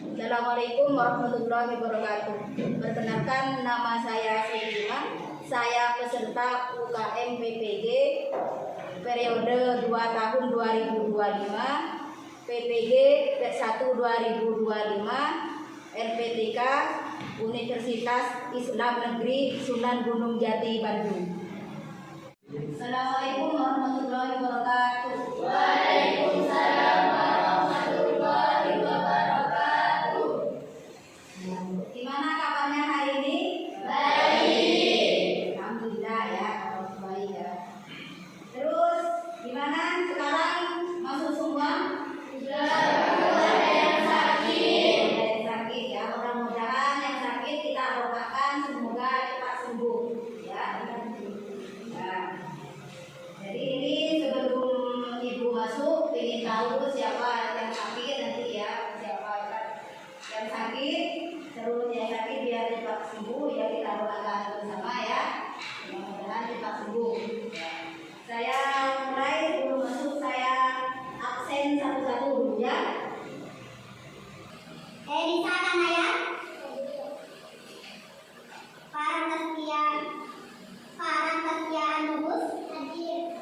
Assalamualaikum warahmatullahi wabarakatuh. Perkenalkan, nama saya Selima. Saya peserta UKM PPG periode 2 tahun 2025, PPG 1 2025, LPTK Universitas Islam Negeri Sunan Gunung Jati, Bandung. Assalamualaikum warahmatullahi wabarakatuh. Waalaikumsalam warahmatullahi wabarakatuh. Gimana kabarnya hari ini? Baik. Alhamdulillah ya, kalau baik ya. Terus gimana sekarang, masuk semua? Sudah. Ada yang sakit. Ada yang sakit ya, mudah-mudahan yang sakit kita doakan semoga cepat sembuh ya. Nah, jadi ini sebelum ibu masuk ingin tahu siapa yang sakit nanti ya, siapa yang sakit, terus yang sakit biar cepat sembuh ya, kita doakan bersama ya, mudah-mudahan cepat sembuh. Saya mulai, sebelum masuk saya absen satu-satu dulu ya. Elisa Kanaya, Farah Anubus, hadir.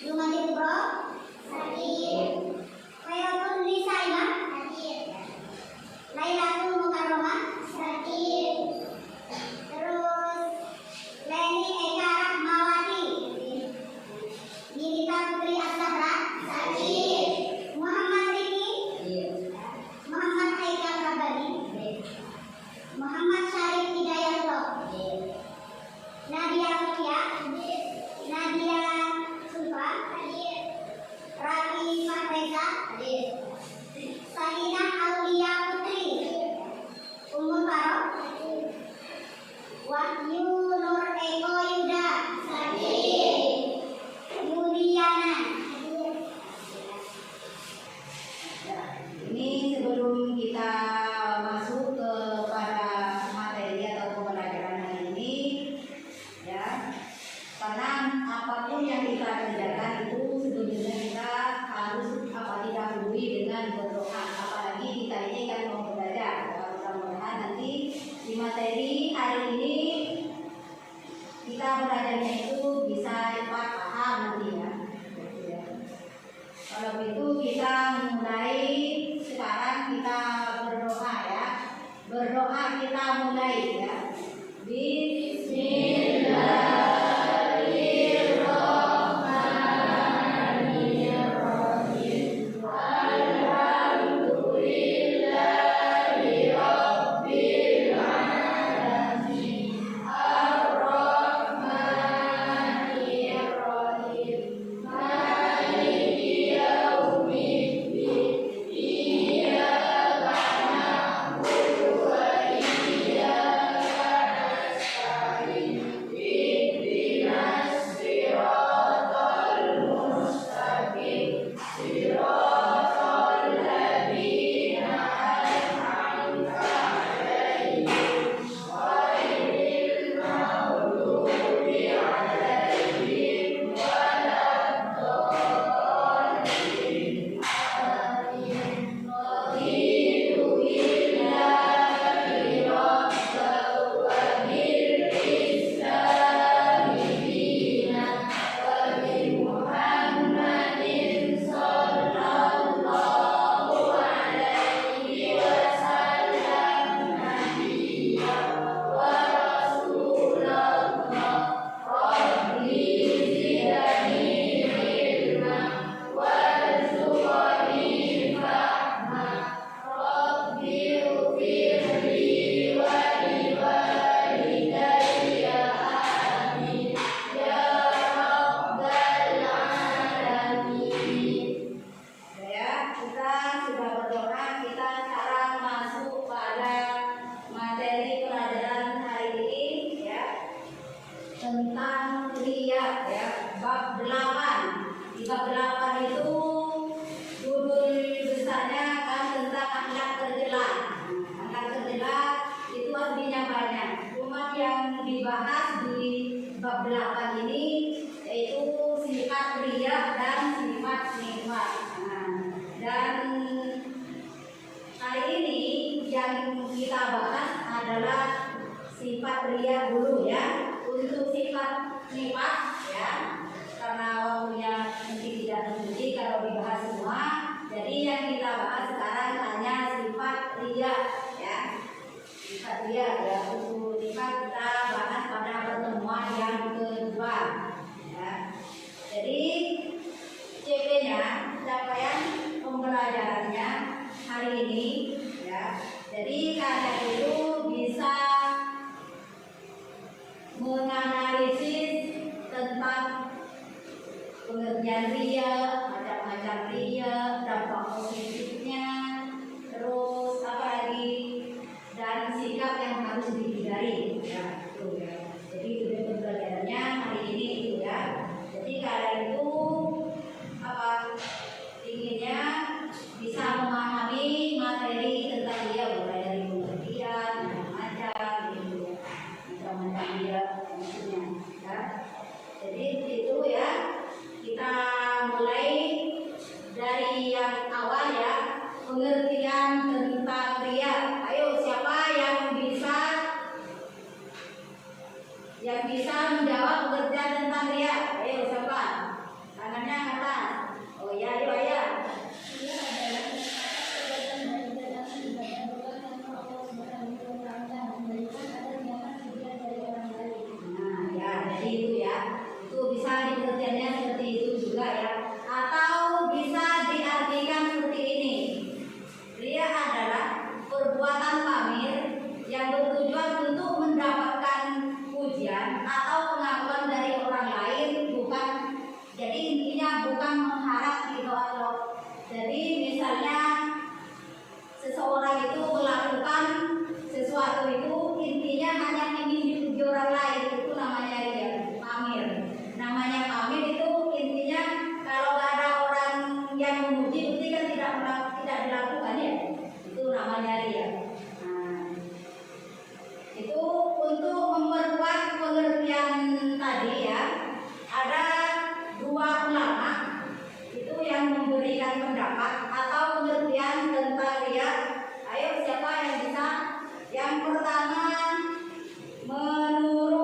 Jumadi Bro, hadir. Khairul Lisaima, hadir. Lailatul Mukarramah, hadir. Terus Leni Eka Rahmawati, Nilita Putri Astabra, hadir. Muhammad Riki, Muhammad Haikal Rabani, Muhammad Syarif Hidayatullah, Nadia Sofia, Nadia Sulfa, Rafi Fahreza, Sahinah Aulia Putri, Umur Farok, Wahyu Nur Eko Yuda, Yuliana. Ini sebelum kita masuk kepada materi atau pembelajaran hari ini ya, karena apapun yang kita kerjakan itu sebetulnya kita harus didahului dengan berdoa, apalagi kita ini kan mau belajar. Mudah-mudahan nanti di materi hari ini kita belajarnya itu bisa cepat paham nanti ya. Kalau begitu kita mulai sekarang, kita berdoa ya. Berdoa kita mulai ya. Bismillahirrahmanirrahim. Alhamdulillahi rabbil alamin. Ar-Rahmanir-Rahim. Maliki yaumiddin. Iyyaka na'budu wa iyyaka nasta'in. Ihdinas siratal mustaqim. Siratal ladzina an'amta 'alaihim ghairil maghdubi 'alaihim waladdallin. Amin. Raditu billahi rabban wa bil islami dinan wa bi Muhammadin sallallahu alaihi wasallam nabiyyan wa rasulallah. Rabbi zidni ilman warzuqni fahma. Rabbi ighfirli wa liwalidayya. Amin ya rabbal alamin. Ya, kita sudah berdoa, kita sekarang masuk pada materi pelajaran hari ini ya, tentang riya ya, bab 8. Di bab 8 itu judul besarnya kan tentang akhlak tercela. Akhlak tercela itu artinya banyak, cuma yang dibahas di bab 8 ini yaitu sifat riya dan sifat nikmat. Dan hari ini yang kita bahas adalah sifat ria dulu ya. Untuk sifat nifat ya, karena waktunya mungkin tidak mencukupi kalau dibahas semua. Jadi yang kita bahas sekarang hanya sifat ria ya. Sifat ria ya. Untuk sifat kita bahas pada pertemuan yang kedua ya. Jadi CP-nya, capaian pembelajarannya hari ini ya. Jadi kalian itu bisa menganalisis tentang pengertian ria, macam-macam ria, dampak positifnya, terus apa lagi, dan sikap yang harus dihindari ya, itu ya. Jadi itu pembelajarannya hari ini itu ya. Jadi kalian itu apa inginnya bisa memahami materi tentang dia, mulai dari pengertian macam-macam gitu ya, macam-macam dia maksudnya ya. Jadi itu ya, kita mulai dari yang awal ya, pengertian tentang ria. Ayo siapa yang bisa menjawab pengertian tentang ria? Ayo siapa? Tangannya angkat. Oh ya, ayo ya. Ria adalah perbuatan dari dalam ibadah doa tanpa Allah Subhanahu wa taala, memberikan ada niatan sebagian dari orang lain. Nah, ya, jadi itu ya. Itu bisa pengertiannya seperti itu juga ya. Atau bisa diartikan seperti ini. Ria adalah perbuatan pamir yang bertujuan untuk mendapatkan pujian atau pengakuan dari orang lain, bukan. Jadi intinya bukan mengharap ridho Allah. Jadi misalnya seseorang itu melakukan sesuatu itu intinya hanya ingin dipuji orang lain, itu namanya ria, pamir. Namanya pamir itu intinya kalau nggak ada orang yang memuji berarti kan tidak dilakukan ya. Itu namanya ria. Nah, itu untuk memperkuat pengertian tadi ya, ada dua ulama itu yang memberikan pendapat atau pengertian tentang ria. Ayo siapa yang bisa? Yang pertama menurut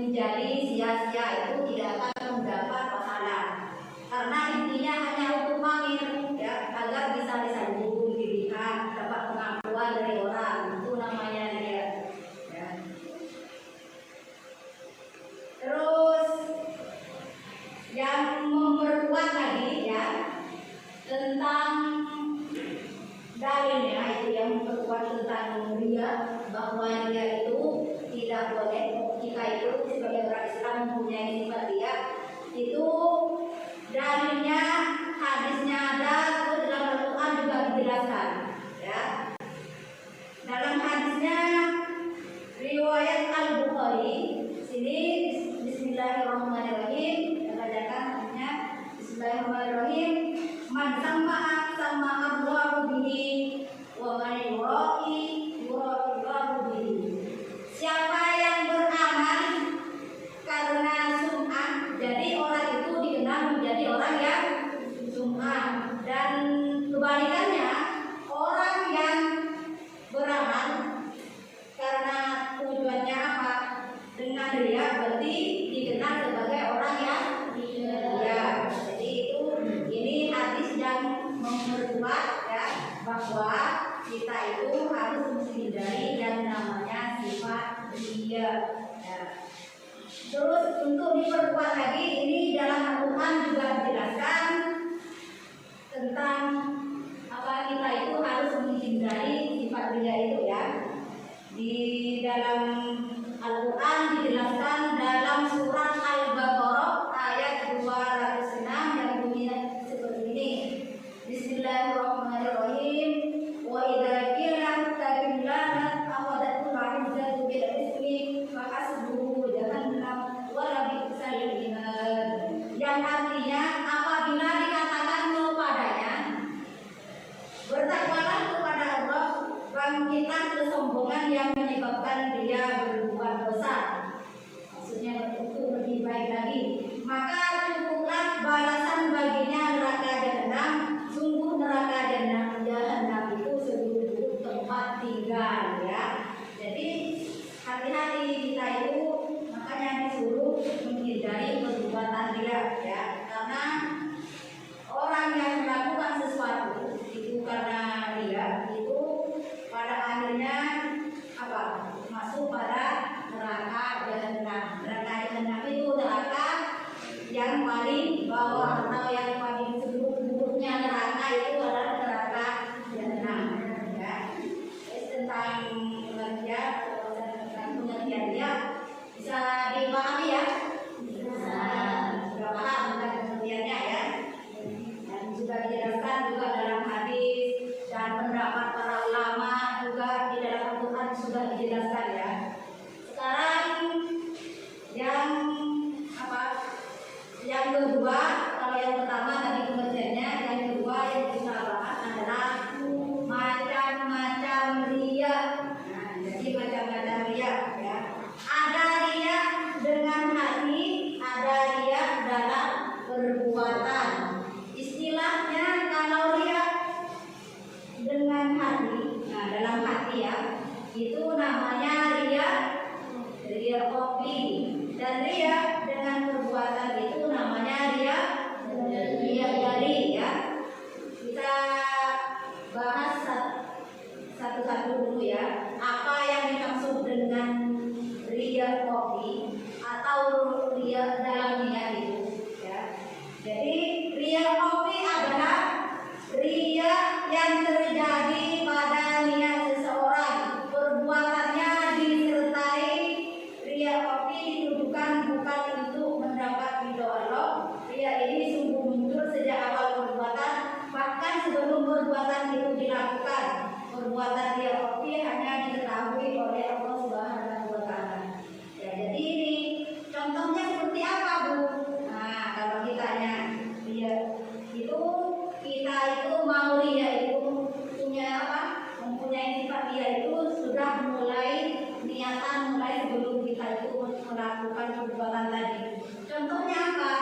menjadi sia-sia, itu tidak akan mendapat pahala. Karena intinya hanya untuk pamer, ya, agar bisa disanjung, dilihat, dapat pengakuan dari orang, itu namanya dia. Ya. Terus yang memperkuat lagi, ya, tentang dalilnya itu yang memperkuat tentang ria, bahwa ria itu tidak boleh jika itu sebagai orang Islam mempunyai sifat ria. Itu dalilnya hadisnya ada, terus dalam Al-Quran juga dijelaskan, ya. Dalam hadisnya riwayat Al-Bukhari, sini Bismillahirrahmanirrahim, bacakan hadisnya. Bismillahirrahmanirrahim. Man sama'a sama Allahu bihi wa man yuraqi Allahu bihi. Siapa yang beramal karena sum'ah, jadi orang itu dikenal menjadi orang yang sum'ah. Dan kebalikannya, orang yang beramal karena tujuannya apa? Dengan ria, berarti dikenal sebagai orang yang ria. Jadi itu, ini hadis yang memperkuat, ya, bahwa kita itu harus menghindari yang namanya sifat ria. Ya. Terus untuk diperkuat lagi, ini dalam Al-Quran juga dijelaskan tentang apa kita itu harus menghindari sifat ria itu, ya. Di dalam Al-Quran dijelaskan dalam surat Al-Baqarah ayat 206 yang bunyinya seperti ini. Bismillahirrahmanirrahim. Wa idza qila taqillaha awadatu al-izzatu bil ismi fa hasbuhu jahannam wa la bi'sal mihad. Yang artinya, apabila dikatakan kepadanya bertakwalah kepada Allah, bangkitlah kesombongan yang menyebabkan dia berbuat dosa. Maksudnya itu lebih baik lagi. Maka cukuplah balasan baginya neraka jahanam. Sungguh neraka jahanam itu seburuk tempat tinggal, ya. Jadi hati-hati kita itu, makanya disuruh menghindari perbuatan ria, ya. Karena orang yang melakukan sesuatu itu karena ria, itu pada akhirnya apa? Masuk pada neraka jahanam. Neraka jahanam itu neraka yang paling bawah atau yang paling seburuk-buruknya neraka itu adalah neraka jahanam, ya. Tentang pengertian dia bisa dipahami, ya. Sudah paham tentang pengertiannya, ya. Dan juga dijelaskan juga dalam hadis dan pendapat para ulama juga di dalam Al-Quran sudah dijelaskan, ya. Sekarang yang apa? Yang kedua, kalau yang pertama tadi pengertiannya, yang kedua yang kita bahas adalah macam-macam ria. Nah, jadi macam-macam ria, ya. Ada ria dengan hati, ada ria dalam perbuatan. Istilahnya kalau ria dengan hati, nah dalam hati, ya, itu namanya ria kopi. Dan ria dengan perbuatan itu namanya ria jari, ya. Kita bahas satu-satu dulu, ya. Apa yang dimaksud dengan ria kopi atau ria dalam niat itu, ya. Jadi ria kopi adalah ria yang terjadi pada niat seseorang. Perbuatannya disertai ria kopi ditujukan bukan untuk mendapat ridho Allah. Ria ini sungguh muncul sejak awal perbuatan, bahkan sebelum perbuatan itu dilakukan. Perbuatan ria kopi hanya diketahui oleh Allah Subhanahu wa Ta'ala. Ya, jadi ini contohnya seperti apa, Bu? Nah, kalau ditanya, ria itu kita itu mau ria itu punya apa? Mempunyai sifat ria itu sudah mulai niatan mulai sebelum kita itu melakukan perbuatan tadi. Contohnya apa?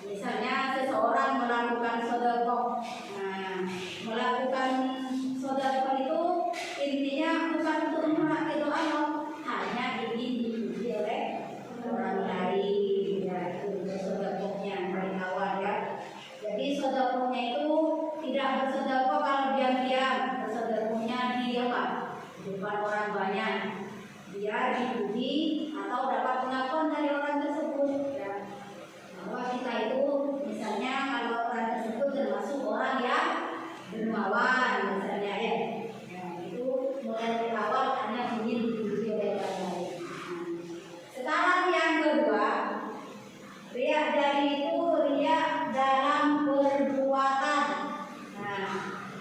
Misalnya seseorang melakukan sedekah. Nah, melakukan sedekah itu intinya bukan untuk meraih Allah, hanya ingin dipuji oleh orang dipuji atau dapat pengakuan dari orang tersebut, ya. Bahwa kita itu misalnya kalau orang tersebut termasuk orang yang dermawan misalnya, ya. Ya, itu mulai dari awal hanya ingin dipuji oleh orang lain. Sekarang yang kedua, riak jari itu riak dalam perbuatan. Nah,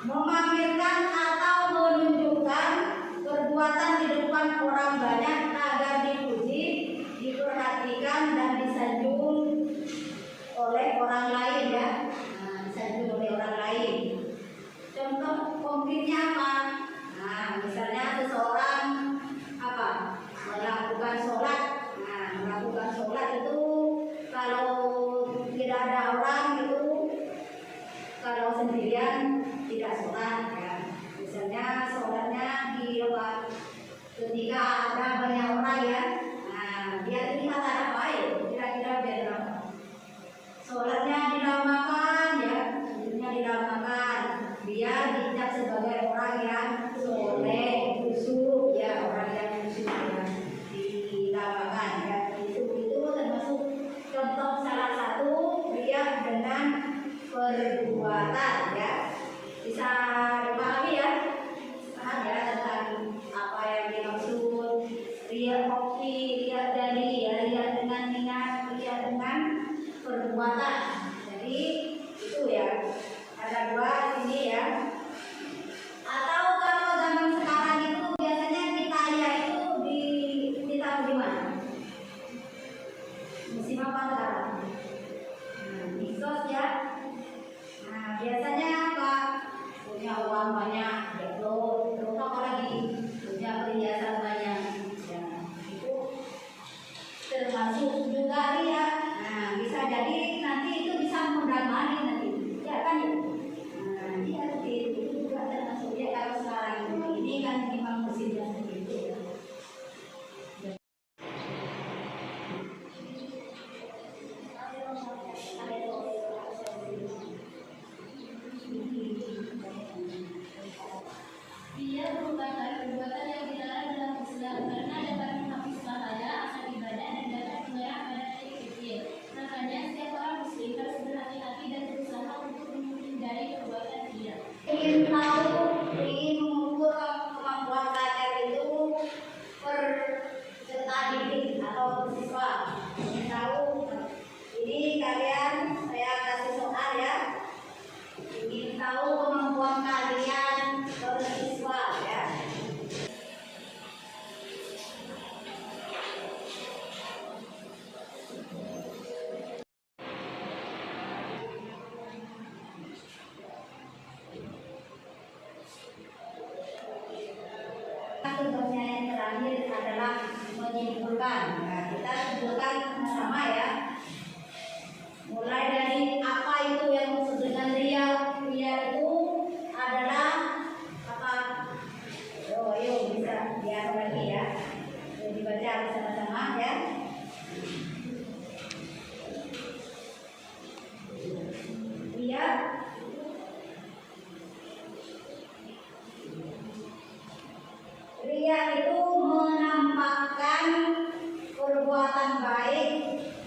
memamerkan atau menunjukkan perbuatan di depan orang banyak agar dipuji, diperhatikan dan disanjung oleh orang lain, ya. Nah, disanjung oleh orang lain. Contoh konkretnya apa? Nah, misalnya seseorang apa? Melakukan sholat. Nah, melakukan sholat itu kalau tidak ada orang itu, kalau sendirian tidak sholat, ya. Misalnya sholatnya di rumah ketika ada banyak orang, ya. Nah, dia terlihat ada baik, kira-kira biar berapa? Sholatnya dilamakan, ya, sujudnya dilamakan, dia dicap sebagai orang yang soleh, khusyuk, ya, orang yang khusyuk, ya, dilamakan, ya. Itu termasuk contoh salah satu riak dengan perbuatan, ya. Bisa dipahami, ya, paham, ya, tentang apa yang dimaksud riak kopi, riak dari, ya, riak dengan niat, riak dengan perbuatan. Jadi itu, ya, ada dua ini, ya. Atau kalau zaman sekarang itu biasanya kita ya itu ditaruh di mana? Musim apa sekarang? Nah, di sos, ya. Nah, biasanya apa? Punya uang banyak, terus apa lagi? Punya perhiasan banyak, ya. Itu termasuk juga riak. Nah, bisa jadi nanti itu bisa mendamai nanti, ya kan? Nah, iya, seperti itu juga termasuk riak kalau sekarang ini kan memang musimnya seperti itu, ya. Dia merupakan perbuatan yang dilarang dalam Islam karena dapat menghapus bahaya, akan ibadah dan dapat mengarah pada titik kecil. Makanya setiap orang muslim harus berhati-hati dan berusaha untuk menghindari perbuatan riya. Ingin tahu, ingin mengukur kemampuan kalian itu peserta didik atau siswa. Ingin tahu, ini kalian saya kasih soal, ya. Ingin tahu kemampuan kalian bersiswa, ya. Tugasnya yang terakhir adalah menyimpulkan. Nah, kita simpulkan sama, ya. Mulai dari apa itu yang maksud dengan ria. Ria itu adalah apa? Ayo bisa lihat lagi, ya. Dibaca bersama-sama, ya. Ria itu menampakkan perbuatan baik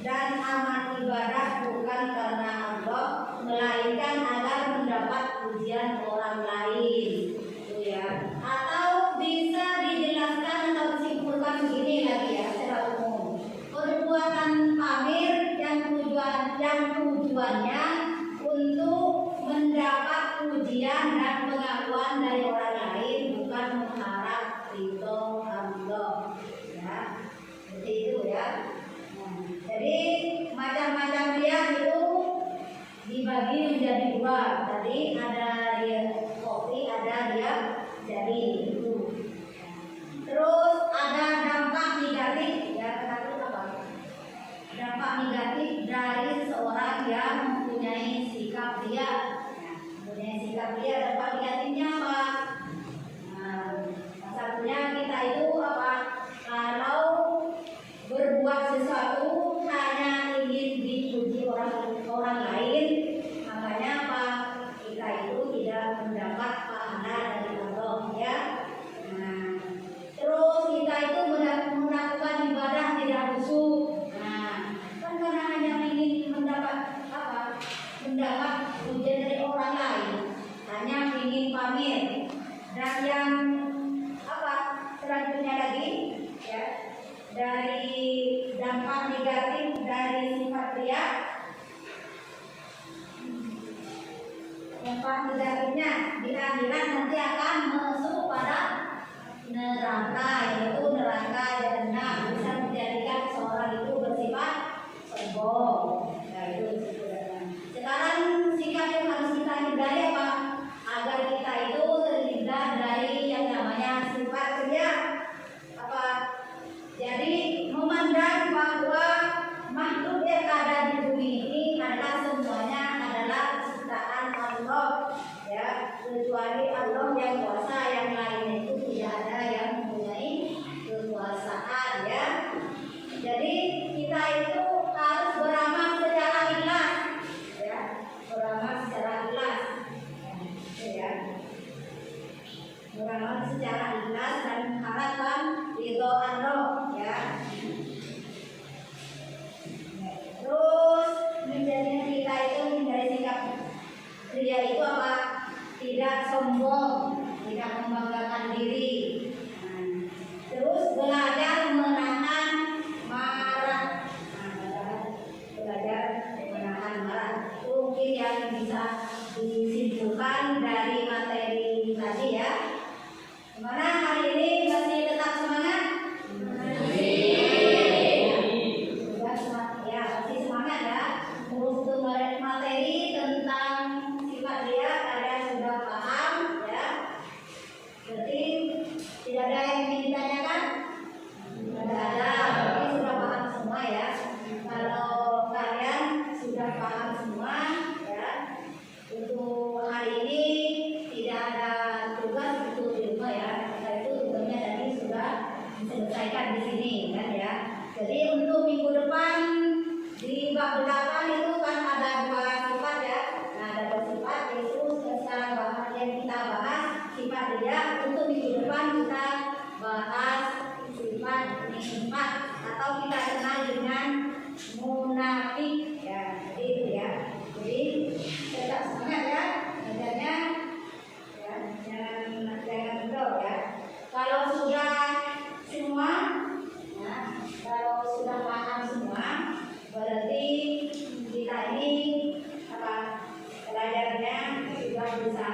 dan amal ibadah bukan karena Allah, melainkan agar mendapat pujian orang lain, itu, ya. Atau bisa dijelaskan atau disimpulkan begini lagi, ya, secara umum. Perbuatan pamer yang tujuannya untuk mendapat pujian dan pengakuan dari orang lain, bukan mengharap ridho Allah, ya. Seperti itu, ya. Nah, jadi macam-macam riya itu dibagi menjadi dua. Tadi ada riya kopi, ada riya jari, itu. Terus ada dampak negatif, ya. Apa? Dampak negatif dari seorang yang mempunyai sikap riya. Nah, mempunyai sikap riya, dampak negatifnya apa? Nah, satunya kita itu apa? Kalau berbuat sesuatu hanya ingin dipuji orang lain, makanya apa? Kita itu tidak mendapat pahala dari Allah, ya. Nah, terus kita itu melakukan dari dampak negatif dari sifat ria. Dampak negatifnya di akhirat nanti akan masuk pada neraka, yaitu neraka jahanam, bisa menjadikan seorang itu bersifat sombong. Nah, itu sebenarnya. Sekarang sikap yang harus kita hindari apa? Agar kita itu terhindar dari yang namanya sifat ria. Apa? Jadi memandang bahwa makhluk yang ada di bumi ini adalah semuanya adalah ciptaan Allah, ya, kecuali Allah yang kuasa, yang lainnya itu tidak ada yang mempunyai kekuasaan, ya. Jadi kita itu harus beramal secara ikhlas, ya, beramal secara ikhlas, ya, beramal secara ikhlas dan mengharapkan ridho Allah, ya. Terus menjadi kita itu menjadi sikap ria itu apa? Tidak sombong, tidak membanggakan diri. Terus belajar menahan marah. Belajar menahan marah. Itu mungkin yang bisa disimpulkan dari materi tadi, ya. Gimana hari ini masih tetap semangat? Sudah semangat, ya, masih semangat, ya. Terus untuk materi tentang sifat ria kalian sudah paham, ya. Berarti tidak ada yang ingin ditanyakan? Tidak ada, berarti sudah paham semua, ya. Kalau kalian sudah paham semua, ya, untuk hari ini tidak ada tugas untuk di rumah, ya. Karena itu tugasnya tadi sudah diselesaikan di sini, kan, ya. Jadi untuk minggu depan di bab 8 itu kan ada 2 sifat, ya. Nah, ada 2 sifat, yaitu sekarang yang kita bahas sifat ria. Untuk minggu depan kita bahas sifat nikmat atau kita kenal dengan munafik, ya. Jadi itu, ya. Jadi tetap semangat, ya, belajarnya, ya, jangan kendor, ya. Kalau sudah semua, ya, kalau sudah paham semua, berarti kita ini apa, belajarnya sudah bisa